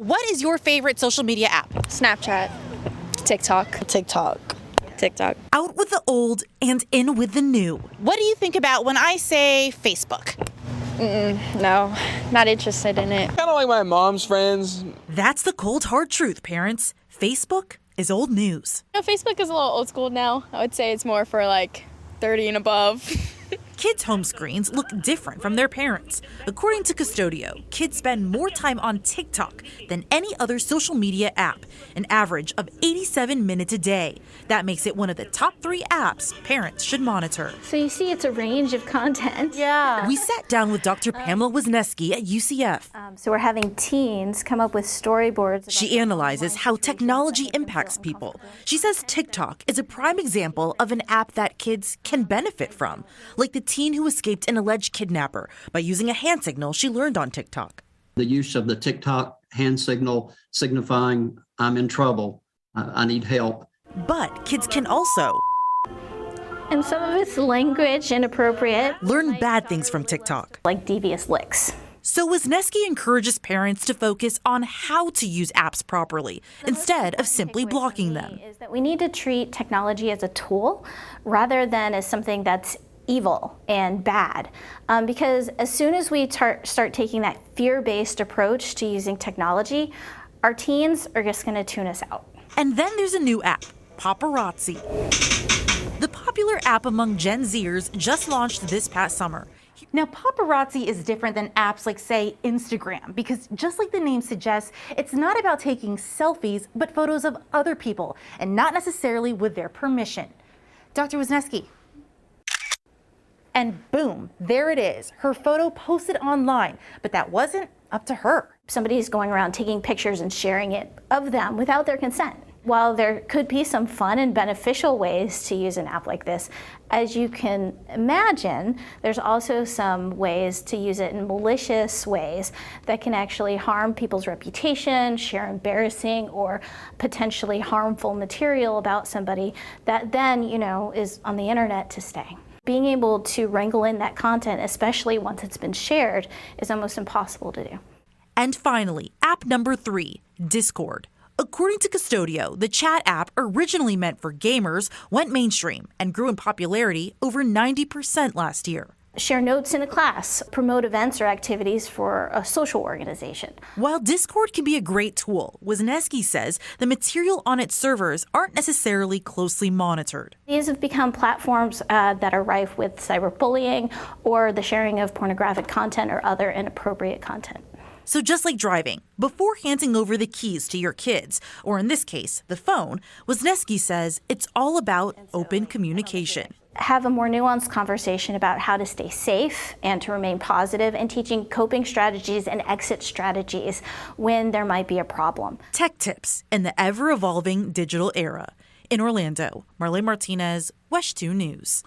What is your favorite social media app? Snapchat, TikTok. Out with the old and in with the new. What do you think about when I say Facebook? No, not interested in it. Kind of like my mom's friends. That's the cold hard truth, parents. Facebook is old news. Facebook is a little old school now. I would say it's more for like 30 and above. Kids' home screens look different from their parents. According to Custodio, kids spend more time on TikTok than any other social media app, an average of 87 minutes a day. That makes it one of the top 3 apps parents should monitor. So you see, it's a range of content. Yeah. We sat down with Dr. Pamela Wisniewski at UCF. So we're having teens come up with storyboards. She analyzes how technology impacts people. She says TikTok is a prime example of an app that kids can benefit from, like the teen who escaped an alleged kidnapper by using a hand signal she learned on TikTok. The use of the TikTok hand signal signifying I'm in trouble, I need help. But kids can also And some of it's language inappropriate. learn bad things from TikTok. Like devious licks. So Wisniewski encourages parents to focus on how to use apps properly instead of simply blocking them. Is that we need to treat technology as a tool rather than as something that's evil and bad. Because as soon as we start taking that fear-based approach to using technology, our teens are just going to tune us out. And then there's a new app, Paparazzi. The popular app among Gen Zers just launched this past summer. Now, Paparazzi is different than apps like, say, Instagram, because just like the name suggests, it's not about taking selfies, but photos of other people, and not necessarily with their permission. Dr. Wisniewski. And boom, there it is, her photo posted online, but that wasn't up to her. Somebody's going around taking pictures and sharing it of them without their consent. While there could be some fun and beneficial ways to use an app like this, as you can imagine, there's also some ways to use it in malicious ways that can actually harm people's reputation, share embarrassing or potentially harmful material about somebody that then, is on the internet to stay. Being able to wrangle in that content, especially once it's been shared, is almost impossible to do. And finally, app number 3, Discord. According to Custodio, the chat app originally meant for gamers went mainstream and grew in popularity over 90% last year. Share notes in a class, promote events or activities for a social organization. While Discord can be a great tool, Wisniewski says the material on its servers aren't necessarily closely monitored. These have become platforms that are rife with cyberbullying or the sharing of pornographic content or other inappropriate content. So just like driving, before handing over the keys to your kids, or in this case, the phone, Wisniewski says it's all about open communication. Have a more nuanced conversation about how to stay safe and to remain positive, and teaching coping strategies and exit strategies when there might be a problem. Tech tips in the ever-evolving digital era. In Orlando, Marlene Martinez, WESH 2 News.